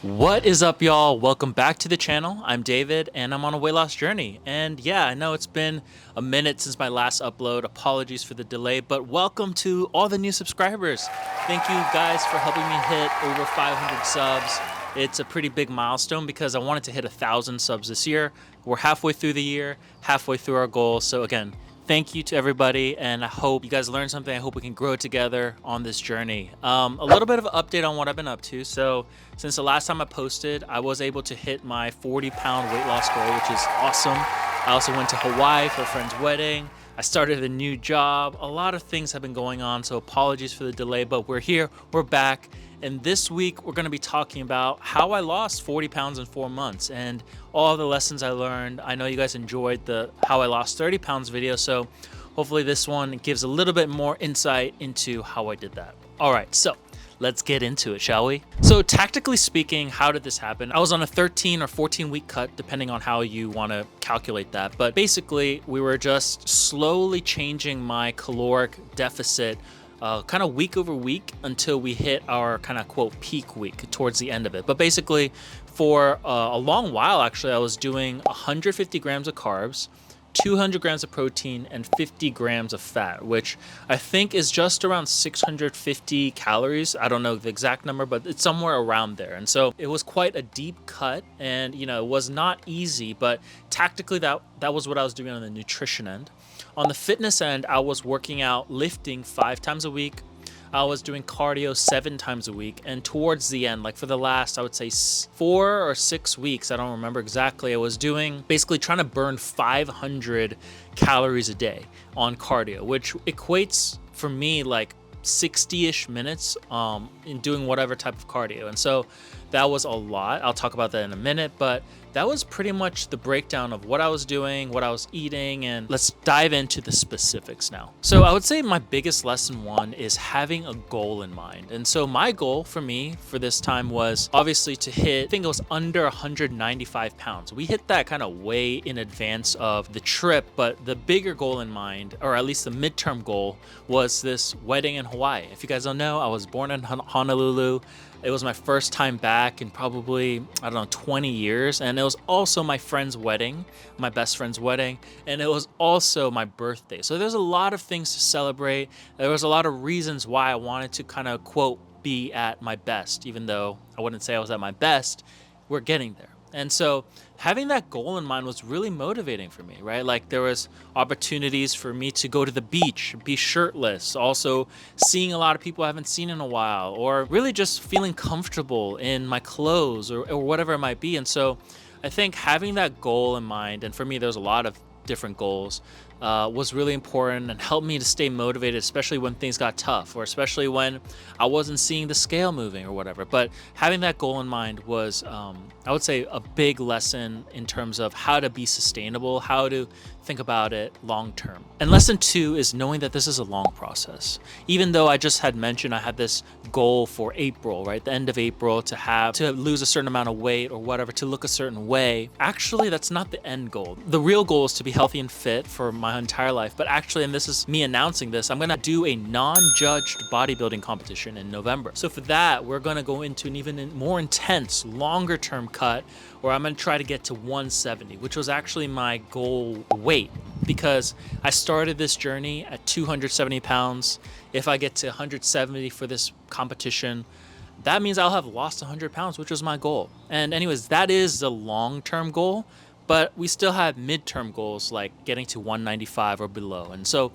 What is up, y'all? Welcome back to the channel. I'm David and I'm on a weight loss journey. And yeah, I know it's been a minute since my last upload. Apologies for the delay, but welcome to all the new subscribers. Thank you guys for helping me hit over 500 subs. It's a pretty big milestone because I wanted to hit 1,000 subs this year. We're halfway through the year, halfway through our goal. So again, thank you to everybody, and I hope you guys learned something. I hope we can grow together on this journey. A little bit of an update on what I've been up to. So since the last time I posted, I was able to hit my 40-pound weight loss goal, which is awesome. I also went to Hawaii for a friend's wedding. I started a new job. A lot of things have been going on, so apologies for the delay, but we're here, we're back. And this week, we're gonna be talking about how I lost 40 pounds in 4 months and all the lessons I learned. I know you guys enjoyed the how I lost 30 pounds video, so hopefully this one gives a little bit more insight into how I did that. All right, so let's get into it, shall we? So tactically speaking, how did this happen? I was on a 13 or 14 week cut, depending on how you wanna calculate that. But basically, we were just slowly changing my caloric deficit kind of week over week until we hit our kind of quote peak week towards the end of it. But basically for a long while, actually, I was doing 150 grams of carbs, 200 grams of protein, and 50 grams of fat, which I think is just around 650 calories. I don't know the exact number, but it's somewhere around there. And so it was quite a deep cut, and it was not easy, but tactically that was what I was doing on the nutrition end. On the fitness end, I was working out, lifting 5 times a week. I was doing cardio 7 times a week. And towards the end, like for the last, I would say 4 or 6 weeks, I don't remember exactly, I was doing basically trying to burn 500 calories a day on cardio, which equates for me like 60-ish minutes in doing whatever type of cardio. And so that was a lot. I'll talk about that in a minute, but that was pretty much the breakdown of what I was doing, what I was eating, and let's dive into the specifics now. So I would say my biggest lesson one is having a goal in mind. And so my goal for me for this time was obviously to hit, I think it was under 195 pounds. We hit that kind of way in advance of the trip, but the bigger goal in mind, or at least the midterm goal, was this wedding in Hawaii. If you guys don't know, I was born in Honolulu. It was my first time back in probably, 20 years. And it was also my friend's wedding, my best friend's wedding. And it was also my birthday. So there's a lot of things to celebrate. There was a lot of reasons why I wanted to kind of, quote, be at my best, even though I wouldn't say I was at my best. We're getting there. And so having that goal in mind was really motivating for me, right? Like there was opportunities for me to go to the beach, be shirtless, also seeing a lot of people I haven't seen in a while, or really just feeling comfortable in my clothes or whatever it might be. And so I think having that goal in mind, and for me, there's a lot of different goals, was really important and helped me to stay motivated, especially when things got tough, or especially when I wasn't seeing the scale moving or whatever. But having that goal in mind was, I would say, a big lesson in terms of how to be sustainable, how to think about it long term. And lesson 2 is knowing that this is a long process. Even though I just had mentioned I had this goal for April, right? The end of April to lose a certain amount of weight or whatever, to look a certain way. Actually, that's not the end goal. The real goal is to be healthy and fit for my entire life. But actually, and this is me announcing this, I'm gonna do a non-judged bodybuilding competition in November. So for that, we're gonna go into an even more intense, longer term cut where I'm gonna try to get to 170, which was actually my goal weight, because I started this journey at 270 pounds. If I get to 170 for this competition, that means I'll have lost 100 pounds, which was my goal. And anyways, that is the long-term goal, but we still have midterm goals like getting to 195 or below. And so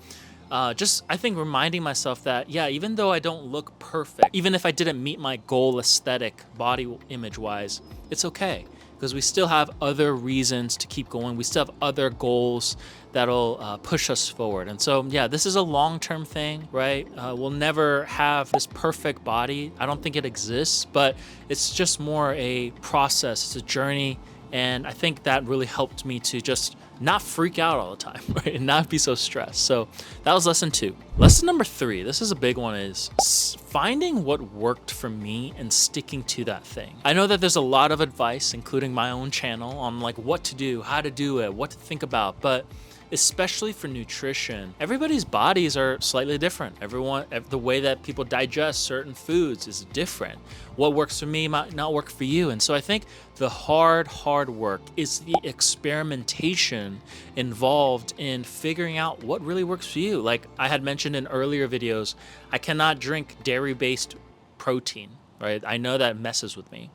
just, I think, reminding myself that, yeah, even though I don't look perfect, even if I didn't meet my goal aesthetic, body image wise, it's okay, because we still have other reasons to keep going. We still have other goals that'll push us forward. And so, yeah, this is a long-term thing, right? We'll never have this perfect body. I don't think it exists, but it's just more a process. It's a journey. And I think that really helped me to just not freak out all the time, right? And not be so stressed. So that was lesson 2. Lesson number 3, this is a big one, is finding what worked for me and sticking to that thing. I know that there's a lot of advice, including my own channel, on like what to do, how to do it, what to think about, but especially for nutrition, everybody's bodies are slightly different. The way that people digest certain foods is different. What works for me might not work for you. And so I think the hard work is the experimentation involved in figuring out what really works for you. Like I had mentioned in earlier videos, I cannot drink dairy-based protein, right? I know that messes with me.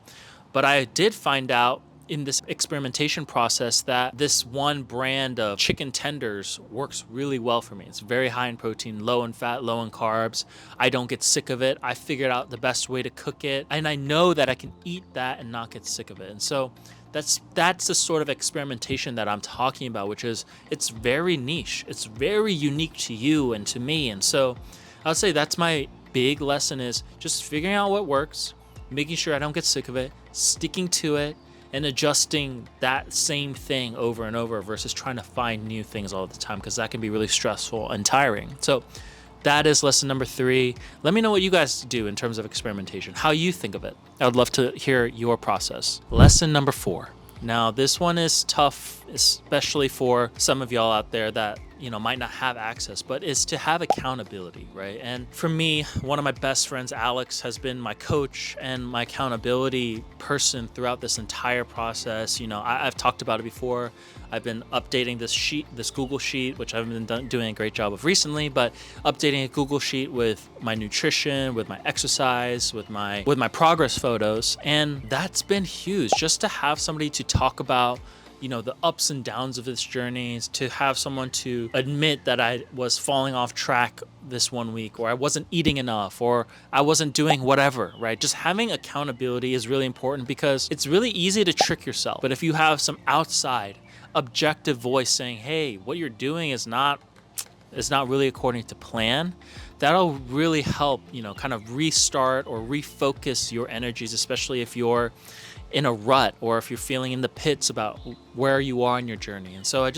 But I did find out in this experimentation process that this one brand of chicken tenders works really well for me. It's very high in protein, low in fat, low in carbs. I don't get sick of it. I figured out the best way to cook it, and I know that I can eat that and not get sick of it. And so that's the sort of experimentation that I'm talking about, which is it's very niche. It's very unique to you and to me. And so I would say that's my big lesson, is just figuring out what works, making sure I don't get sick of it, sticking to it, and adjusting that same thing over and over versus trying to find new things all the time, because that can be really stressful and tiring. So that is lesson number 3. Let me know what you guys do in terms of experimentation, how you think of it. I would love to hear your process. Lesson number 4. Now, this one is tough, especially for some of y'all out there that might not have access, but is to have accountability, right? And for me, one of my best friends, Alex, has been my coach and my accountability person throughout this entire process. I've talked about it before. I've been updating this Google Sheet, which I've been doing a great job of recently, but updating a Google Sheet with my nutrition, with my exercise, with my progress photos. And that's been huge, just to have somebody to talk about the ups and downs of this journey, to have someone to admit that I was falling off track this one week, or I wasn't eating enough, or I wasn't doing whatever, right? Just having accountability is really important, because it's really easy to trick yourself. But if you have some outside objective voice saying, hey, what you're doing is not really according to plan, that'll really help, kind of restart or refocus your energies, especially if you're in a rut or if you're feeling in the pits about where you are in your journey. And so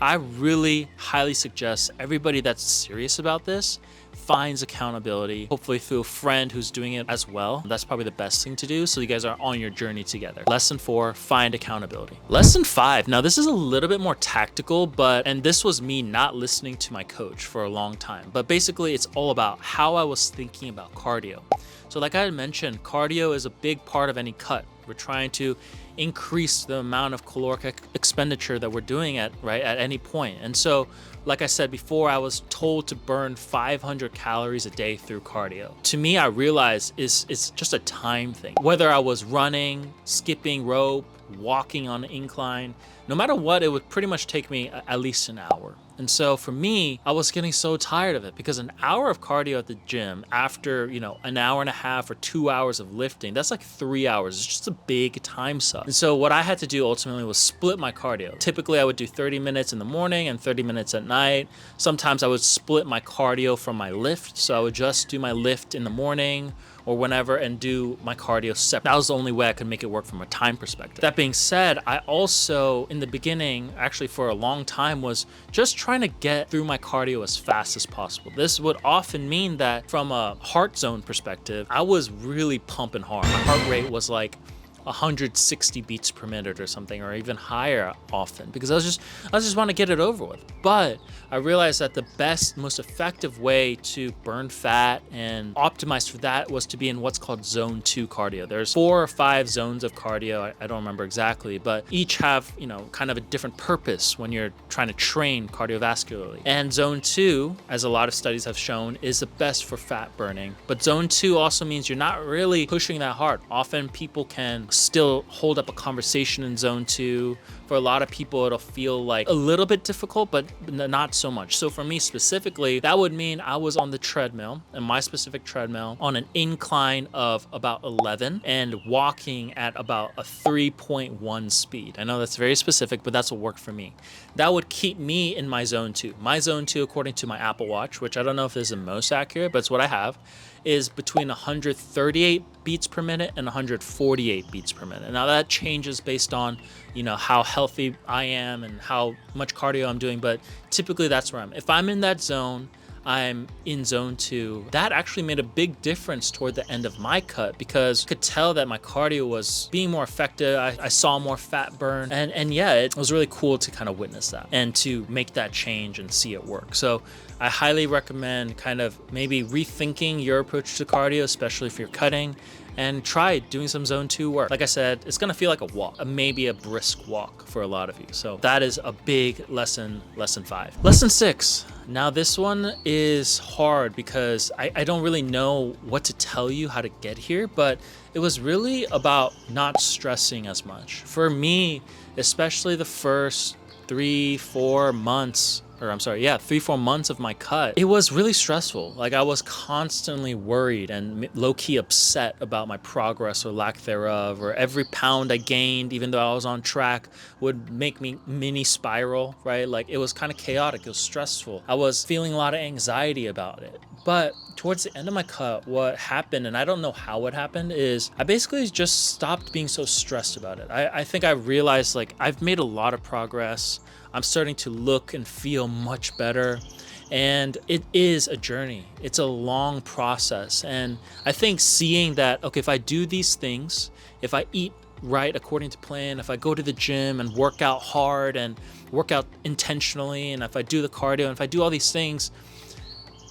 I really highly suggest everybody that's serious about this finds accountability, hopefully through a friend who's doing it as well. That's probably the best thing to do, so you guys are on your journey together. Lesson 4, find accountability. Lesson 5, now this is a little bit more tactical, and this was me not listening to my coach for a long time. But basically it's all about how I was thinking about cardio. So like I had mentioned, cardio is a big part of any cut. We're trying to increase the amount of caloric expenditure that we're doing at any point. And so, like I said before, I was told to burn 500 calories a day through cardio. To me, I realized it's just a time thing. Whether I was running, skipping rope, walking on an incline, no matter what, it would pretty much take me at least an hour. And so for me, I was getting so tired of it, because an hour of cardio at the gym after, an hour and a half or 2 hours of lifting, that's like 3 hours. It's just a big time suck. And so what I had to do ultimately was split my cardio. Typically, I would do 30 minutes in the morning and 30 minutes at night. Sometimes I would split my cardio from my lift. So I would just do my lift in the morning or whenever and do my cardio separate. That was the only way I could make it work from a time perspective. That being said, I also, in the beginning, actually for a long time, was just trying to get through my cardio as fast as possible. This would often mean that from a heart zone perspective, I was really pumping hard. My heart rate was like 160 beats per minute or something, or even higher often, because I just want to get it over with. But I realized that the best, most effective way to burn fat and optimize for that was to be in what's called zone 2 cardio. There's 4 or 5 zones of cardio. I don't remember exactly, but each have, kind of a different purpose when you're trying to train cardiovascularly. And zone 2, as a lot of studies have shown, is the best for fat burning. But zone 2 also means you're not really pushing that hard. Often people can still hold up a conversation in zone 2. For a lot of people, it'll feel like a little bit difficult, but not so much. So for me specifically, that would mean I was on the treadmill, and my specific treadmill, on an incline of about 11 and walking at about a 3.1 speed. I know that's very specific, but that's what worked for me. That would keep me in my zone 2. My zone 2, according to my Apple Watch, which I don't know if this is the most accurate, but it's what I have, is between 138 beats per minute and 148 beats per minute. Now that changes based on, how healthy I am and how much cardio I'm doing, but typically that's where I'm. If I'm in that zone, I'm in zone 2, that actually made a big difference toward the end of my cut, because I could tell that my cardio was being more effective. I saw more fat burn, and yeah, it was really cool to kind of witness that and to make that change and see it work. So I highly recommend kind of maybe rethinking your approach to cardio, especially if you're cutting, and try doing some zone 2 work. Like I said, it's gonna feel like a walk, maybe a brisk walk for a lot of you. So that is a big lesson 5. Lesson 6. Now this one is hard because I don't really know what to tell you how to get here, but it was really about not stressing as much. For me, especially the first 3-4 months, or I'm sorry, yeah, 3-4 months of my cut, it was really stressful. Like I was constantly worried and low-key upset about my progress or lack thereof, or every pound I gained, even though I was on track, would make me mini spiral, right? Like it was kind of chaotic, it was stressful. I was feeling a lot of anxiety about it. But towards the end of my cut, what happened, and I don't know how it happened, is I basically just stopped being so stressed about it. I think I realized like I've made a lot of progress. I'm starting to look and feel much better. And it is a journey. It's a long process. And I think seeing that, okay, if I do these things, if I eat right according to plan, if I go to the gym and work out hard and work out intentionally, and if I do the cardio and if I do all these things,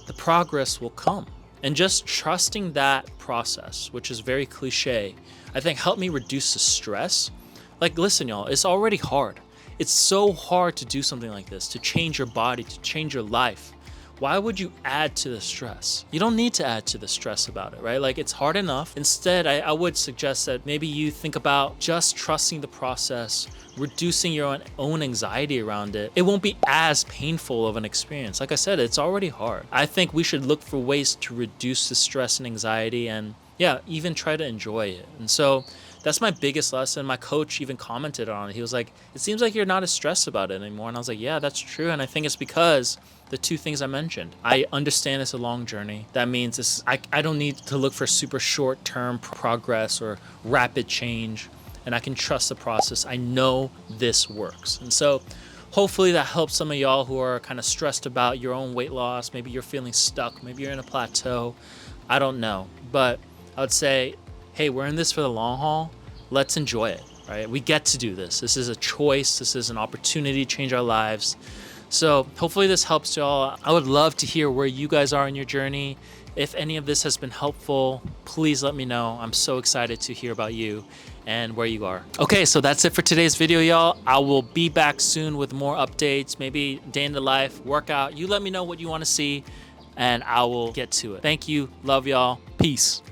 the progress will come. And just trusting that process, which is very cliche, I think helped me reduce the stress. Like, listen, y'all, it's already hard. It's so hard to do something like this, to change your body, to change your life. Why would you add to the stress? You don't need to add to the stress about it, right? Like it's hard enough. Instead, I would suggest that maybe you think about just trusting the process, reducing your own anxiety around it. It won't be as painful of an experience. Like I said, it's already hard. I think we should look for ways to reduce the stress and anxiety, and yeah, even try to enjoy it. And so that's my biggest lesson. My coach even commented on it. He was like, it seems like you're not as stressed about it anymore. And I was like, yeah, that's true. And I think it's because the 2 things I mentioned. I understand it's a long journey. That means I don't need to look for super short-term progress or rapid change. And I can trust the process. I know this works. And so hopefully that helps some of y'all who are kind of stressed about your own weight loss. Maybe you're feeling stuck. Maybe you're in a plateau. I don't know. But I would say, hey, we're in this for the long haul. Let's enjoy it, right? We get to do this. This is a choice. This is an opportunity to change our lives. So hopefully this helps y'all. I would love to hear where you guys are in your journey. If any of this has been helpful, please let me know. I'm so excited to hear about you and where you are. Okay, so that's it for today's video, y'all. I will be back soon with more updates, maybe day in the life, workout. You let me know what you want to see and I will get to it. Thank you. Love y'all. Peace.